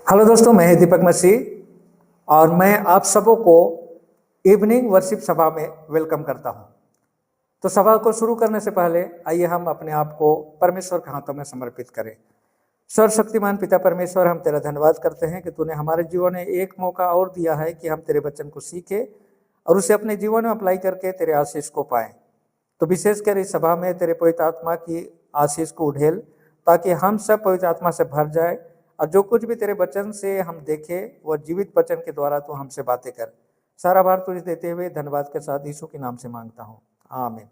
Hello दोस्तों, मैं ही दीपक मसीह और मैं आप सबों को इवनिंग वर्शिप सभा में वेलकम करता हूं। तो सभा को शुरू करने से पहले आइए हम अपने आप को परमेश्वर के हाथों में समर्पित करें। सर्वशक्तिमान पिता परमेश्वर, हम तेरा धन्यवाद करते हैं कि तूने हमारे जीवन में एक मौका और दिया है कि हम तेरे वचन को सीखें और उसे अपने जीवन में अप्लाई करके तेरे आशीष को पाएं। तो विशेषकर इस सभा में तेरे पवित्र आत्मा की आशीष को उड़ेल, ताकि हम सब पवित्र आत्मा से भर जाए और जो कुछ भी तेरे वचन से हम देखें वह जीवित वचन के द्वारा तू हमसे बातें कर। सारा भार तुझे देते हुए धन्यवाद के साथ यीशु के नाम से मांगता हूँ, आमीन।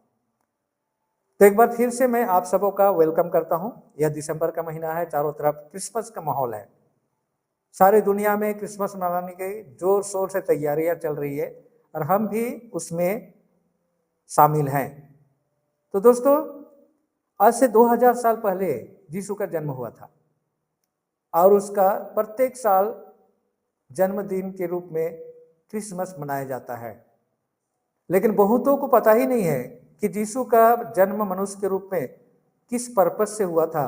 तो एक बार फिर से मैं आप सबों का वेलकम करता हूँ। यह दिसंबर का महीना है, चारों तरफ क्रिसमस का माहौल है। सारी दुनिया में क्रिसमस मनाने की जोर शोर से तैयारियां चल रही है और हम भी उसमें शामिल हैं। तो दोस्तों, आज से 2000 साल पहले यीशु का जन्म हुआ था और उसका प्रत्येक साल जन्मदिन के रूप में क्रिसमस मनाया जाता है। लेकिन बहुतों को पता ही नहीं है कि यीशु का जन्म मनुष्य के रूप में किस पर्पस से हुआ था,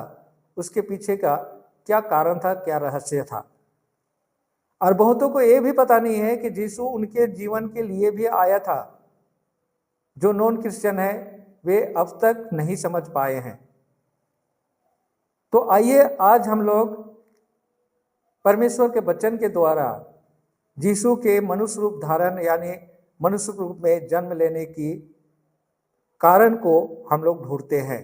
उसके पीछे का क्या कारण था, क्या रहस्य था। और बहुतों को यह भी पता नहीं है कि यीशु उनके जीवन के लिए भी आया था। जो नॉन क्रिश्चियन है वे अब तक नहीं समझ पाए हैं। तो आइए आज हम लोग परमेश्वर के वचन के द्वारा यीशु के मनुष्य रूप धारण यानी मनुष्य रूप में जन्म लेने की कारण को हम लोग ढूंढते हैं।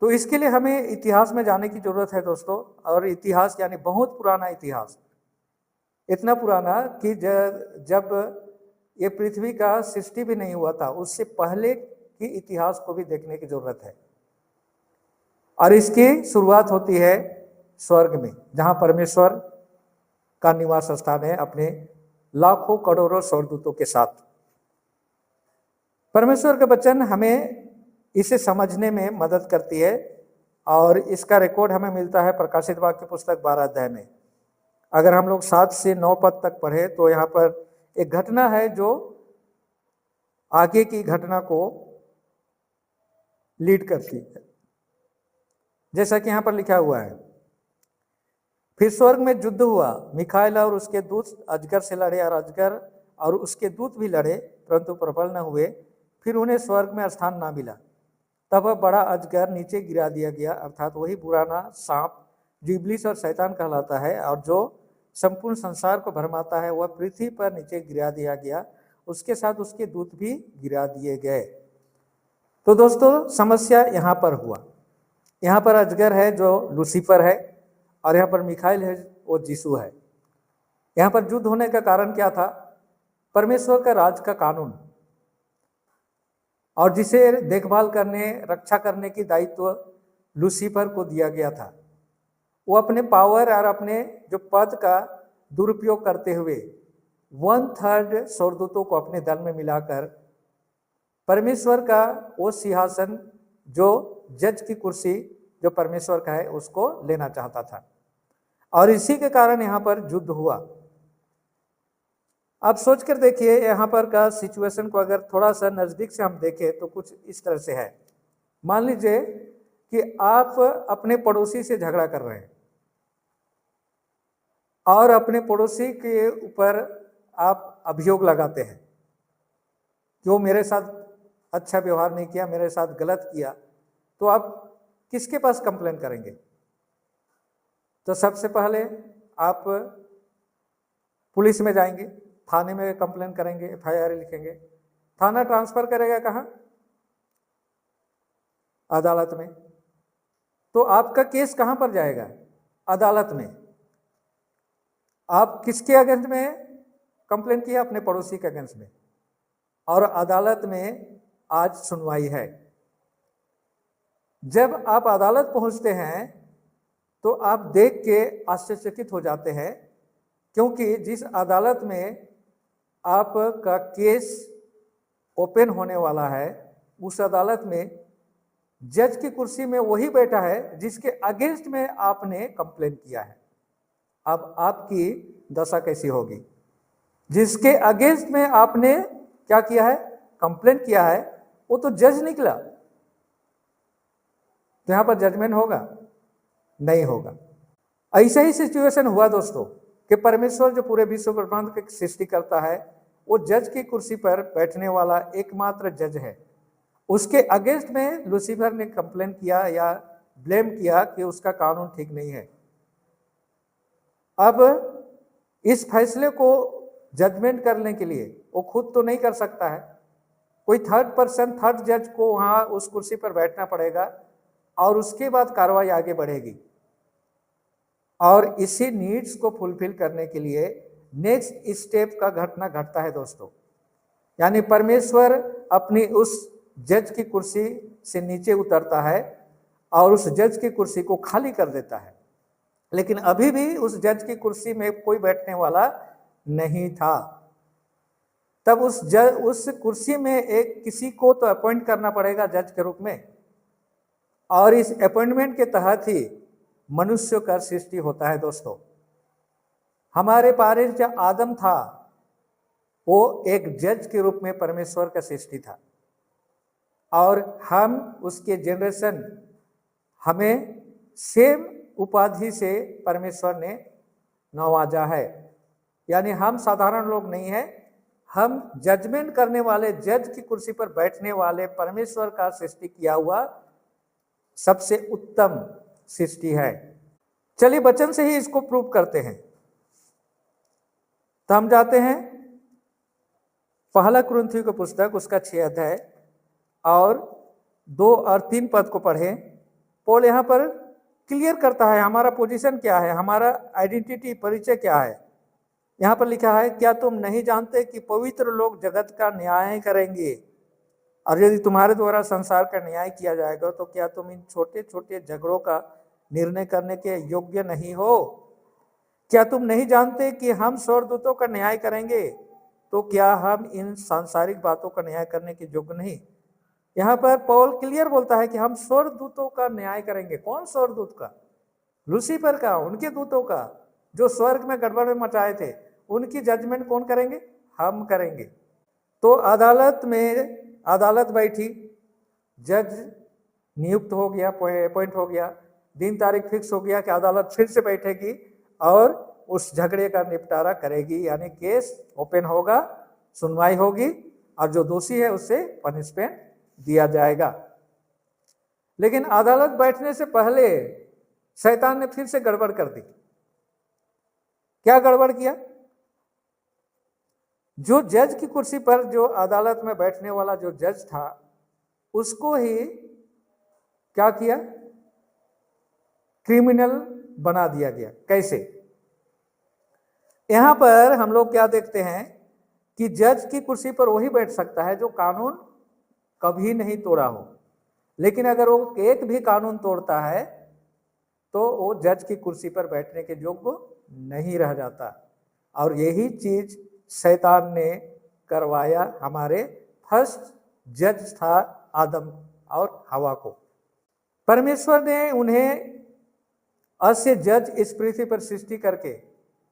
तो इसके लिए हमें इतिहास में जाने की जरूरत है दोस्तों। और इतिहास यानी बहुत पुराना इतिहास, इतना पुराना कि जब ये पृथ्वी का सृष्टि भी नहीं हुआ था, उससे पहले की इतिहास को भी देखने की जरूरत है। और इसकी शुरुआत होती है स्वर्ग में, जहां परमेश्वर का निवास स्थान है अपने लाखों करोड़ों स्वर्गदूतों के साथ। परमेश्वर के वचन हमें इसे समझने में मदद करती है और इसका रिकॉर्ड हमें मिलता है प्रकाशित वाक्य पुस्तक 12 अध्याय में। अगर हम लोग 7 से 9 पद तक पढ़े तो यहाँ पर एक घटना है जो आगे की घटना को लीड करती है। जैसा कि यहाँ पर लिखा हुआ है, फिर स्वर्ग में युद्ध हुआ। मिखाएल और उसके दूत अजगर से लड़े और अजगर और उसके दूत भी लड़े, परंतु प्रबल न हुए। फिर उन्हें स्वर्ग में स्थान ना मिला। तब वह बड़ा अजगर नीचे गिरा दिया गया, अर्थात वही पुराना सांप जो इब्लीस और शैतान कहलाता है और जो संपूर्ण संसार को भरमाता है, वह पृथ्वी पर नीचे गिरा दिया गया। उसके साथ उसके दूत भी गिरा दिए गए। तो दोस्तों, समस्या यहाँ पर हुआ। यहाँ पर अजगर है जो लूसीफर है और यहाँ पर मिखाइल है वो यीशु है। यहाँ पर युद्ध होने का कारण क्या था? परमेश्वर का राज का कानून, और जिसे देखभाल करने रक्षा करने की दायित्व लूसीफर को दिया गया था। वो अपने पावर और अपने जो पद का दुरुपयोग करते हुए 1/3 स्वर्गदूतों को अपने दल में मिलाकर परमेश्वर का वो सिंहासन, जो जज की कुर्सी जो परमेश्वर का है, उसको लेना चाहता था। और इसी के कारण यहाँ पर युद्ध हुआ। आप सोच कर देखिए, यहाँ पर का सिचुएशन को अगर थोड़ा सा नजदीक से हम देखें तो कुछ इस तरह से है। मान लीजिए कि आप अपने पड़ोसी से झगड़ा कर रहे हैं और अपने पड़ोसी के ऊपर आप अभियोग लगाते हैं कि वो मेरे साथ अच्छा व्यवहार नहीं किया, मेरे साथ गलत किया। तो आप किसके पास कंप्लेन करेंगे? तो सबसे पहले आप पुलिस में जाएंगे, थाने में कंप्लेन करेंगे, FIR लिखेंगे। थाना ट्रांसफर करेगा कहाँ? अदालत में। तो आपका केस कहाँ पर जाएगा? अदालत में। आप किसके अगेंस्ट में कंप्लेन किया? अपने पड़ोसी के अगेंस्ट में। और अदालत में आज सुनवाई है। जब आप अदालत पहुंचते हैं तो आप देख के आश्चर्यचकित हो जाते हैं, क्योंकि जिस अदालत में आपका केस ओपन होने वाला है, उस अदालत में जज की कुर्सी में वही बैठा है जिसके अगेंस्ट में आपने कंप्लेन किया है। अब आपकी दशा कैसी होगी? जिसके अगेंस्ट में आपने क्या किया है, कंप्लेन किया है, वो तो जज निकला। तो यहां पर जजमेंट होगा? नहीं होगा। ऐसा ही सिचुएशन हुआ दोस्तों कि परमेश्वर जो पूरे विश्व ब्रह्मांड की सृष्टि करता है, वो जज की कुर्सी पर बैठने वाला एकमात्र जज है। उसके अगेंस्ट में लूसीफर ने कंप्लेन किया या ब्लेम किया कि उसका कानून ठीक नहीं है। अब इस फैसले को जजमेंट करने के लिए वो खुद तो नहीं कर सकता है, कोई थर्ड पर्सन, थर्ड जज को वहां उस कुर्सी पर बैठना पड़ेगा और उसके बाद कार्रवाई आगे बढ़ेगी। और इसी नीड्स को फुलफिल करने के लिए नेक्स्ट स्टेप का घटना घटता है दोस्तों, यानी परमेश्वर अपनी उस जज की कुर्सी से नीचे उतरता है और उस जज की कुर्सी को खाली कर देता है। लेकिन अभी भी उस जज की कुर्सी में कोई बैठने वाला नहीं था। तब उस कुर्सी में एक किसी को तो अपॉइंट करना पड़ेगा जज के रूप में, और इस अपॉइंटमेंट के तहत ही मनुष्य का सृष्टि होता है दोस्तों। हमारे पारिज जो आदम था वो एक जज के रूप में परमेश्वर का सृष्टि था, और हम उसके जनरेशन, हमें सेम उपाधि से परमेश्वर ने नवाजा है। यानी हम साधारण लोग नहीं हैं, हम जजमेंट करने वाले, जज की कुर्सी पर बैठने वाले परमेश्वर का सृष्टि किया हुआ सबसे उत्तम सृष्टि है। चलिए वचन से ही इसको प्रूव करते हैं। तो हम जाते हैं पहला कुरिन्थियों की पुस्तक, उसका 6 अध्याय और 2 और 3 पद को पढ़ें। पौल यहाँ पर क्लियर करता है हमारा पोजीशन क्या है, हमारा आइडेंटिटी, परिचय क्या है। यहाँ पर लिखा है, क्या तुम नहीं जानते कि पवित्र लोग जगत का न्याय करेंगे, और यदि तुम्हारे द्वारा संसार का न्याय किया जाएगा तो क्या तुम इन छोटे छोटे झगड़ों का निर्णय करने के योग्य नहीं हो? क्या तुम नहीं जानते कि हम स्वर्गदूतों का न्याय करेंगे, तो क्या हम इन सांसारिक बातों का न्याय करने के योग्य नहीं? यहाँ पर पौल क्लियर बोलता है कि हम स्वर्गदूतों का न्याय करेंगे। कौन स्वर्गदूत का? लूसीफर का, उनके दूतों का, जो स्वर्ग में गड़बड़ में मचाए थे। उनकी जजमेंट कौन करेंगे? हम करेंगे। तो अदालत में अदालत बैठी, जज नियुक्त हो गया, अपॉइंट हो गया, दिन तारीख फिक्स हो गया कि अदालत फिर से बैठेगी और उस झगड़े का निपटारा करेगी, यानी केस ओपन होगा, सुनवाई होगी और जो दोषी है उससे पनिशमेंट दिया जाएगा। लेकिन अदालत बैठने से पहले शैतान ने फिर से गड़बड़ कर दी। क्या गड़बड़ किया? जो जज की कुर्सी पर, जो अदालत में बैठने वाला जो जज था, उसको ही क्या किया? क्रिमिनल बना दिया गया। कैसे? यहां पर हम लोग क्या देखते हैं कि जज की कुर्सी पर वही बैठ सकता है जो कानून कभी नहीं तोड़ा हो। लेकिन अगर वो एक भी कानून तोड़ता है तो वो जज की कुर्सी पर बैठने के योग्य नहीं रह जाता। और यही चीज शैतान ने करवाया हमारे फर्स्ट जज था आदम और हवा को। परमेश्वर ने उन्हें अस्य जज इस पृथ्वी पर सृष्टि करके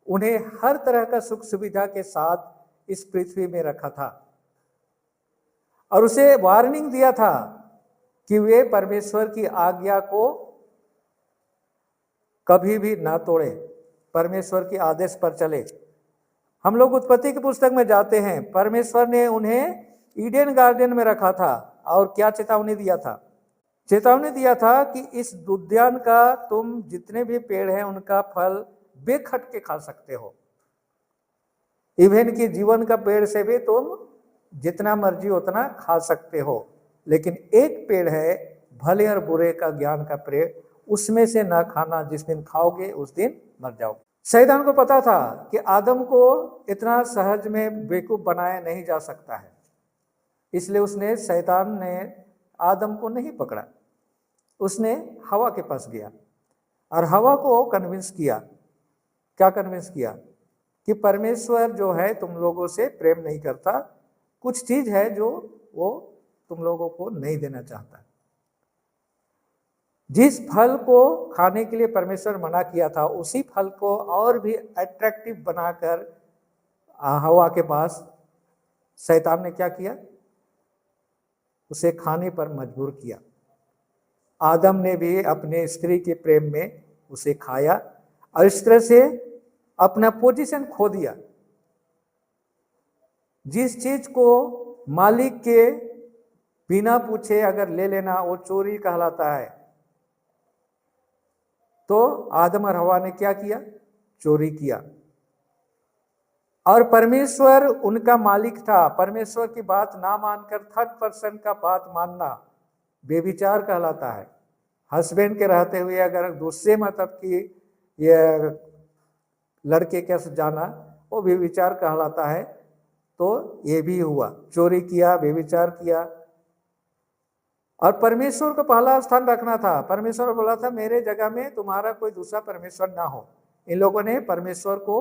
उन्हें हर तरह का सुख सुविधा के साथ इस पृथ्वी में रखा था, और उसे वार्निंग दिया था कि वे परमेश्वर की आज्ञा को कभी भी ना तोड़े, परमेश्वर के आदेश पर चले। हम लोग उत्पत्ति की पुस्तक में जाते हैं, परमेश्वर ने उन्हें ईडन गार्डन में रखा था और क्या चेतावनी दिया था? चेतावनी दिया था कि इस उद्यान का तुम जितने भी पेड़ हैं उनका फल बेखट के खा सकते हो। इवन कि जीवन का पेड़ से भी तुम जितना मर्जी उतना खा सकते हो, लेकिन एक पेड़ है भले और बुरे का ज्ञान का पेड़, उसमें से ना खाना, जिस दिन खाओगे उस दिन मर जाओगे। शैतान को पता था कि आदम को इतना सहज में बेवकूफ बनाया नहीं जा सकता है, इसलिए शैतान ने आदम को नहीं पकड़ा, उसने हवा के पास गया और हवा को कन्विंस किया। क्या कन्विंस किया? कि परमेश्वर जो है तुम लोगों से प्रेम नहीं करता, कुछ चीज है जो वो तुम लोगों को नहीं देना चाहता। जिस फल को खाने के लिए परमेश्वर मना किया था, उसी फल को और भी अट्रैक्टिव बनाकर हवा के पास शैतान ने क्या किया? उसे खाने पर मजबूर किया। आदम ने भी अपने स्त्री के प्रेम में उसे खाया और इस तरह से अपना पोजीशन खो दिया। जिस चीज को मालिक के बिना पूछे अगर ले लेना वो चोरी कहलाता है। तो आदम और हवा ने क्या किया? चोरी किया। और परमेश्वर उनका मालिक था। परमेश्वर की बात ना मानकर थर्ड पर्सन का बात मानना बेविचार कहलाता है। हस्बैंड के रहते हुए अगर दूसरे मतलब की ये लड़के के जाना वो बेविचार कहलाता है। तो ये भी हुआ, चोरी किया, बेविचार किया। और परमेश्वर को पहला स्थान रखना था। परमेश्वर बोला था मेरे जगह में तुम्हारा कोई दूसरा परमेश्वर ना हो। इन लोगों ने परमेश्वर को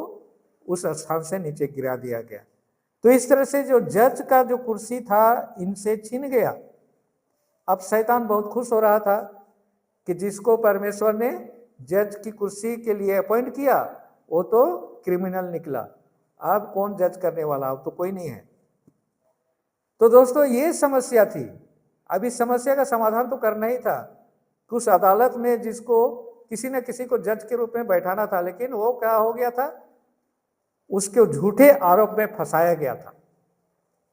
उस स्थान से नीचे गिरा दिया गया। तो इस तरह से जो जज का जो कुर्सी था इनसे छीन गया। अब शैतान बहुत खुश हो रहा था कि जिसको परमेश्वर ने जज की कुर्सी के लिए अपॉइंट किया वो तो क्रिमिनल निकला। अब कौन जज करने वाला? अब तो कोई नहीं है। तो दोस्तों ये समस्या थी। अब इस समस्या का समाधान तो करना ही था। उस अदालत में जिसको किसी न किसी को जज के रूप में बैठाना था, लेकिन वो क्या हो गया था? उसके झूठे आरोप में फंसाया गया था।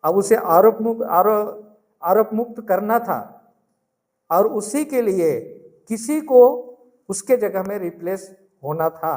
अब उसे आरोप मुक्त करना था और उसी के लिए किसी को उसके जगह में रिप्लेस होना था।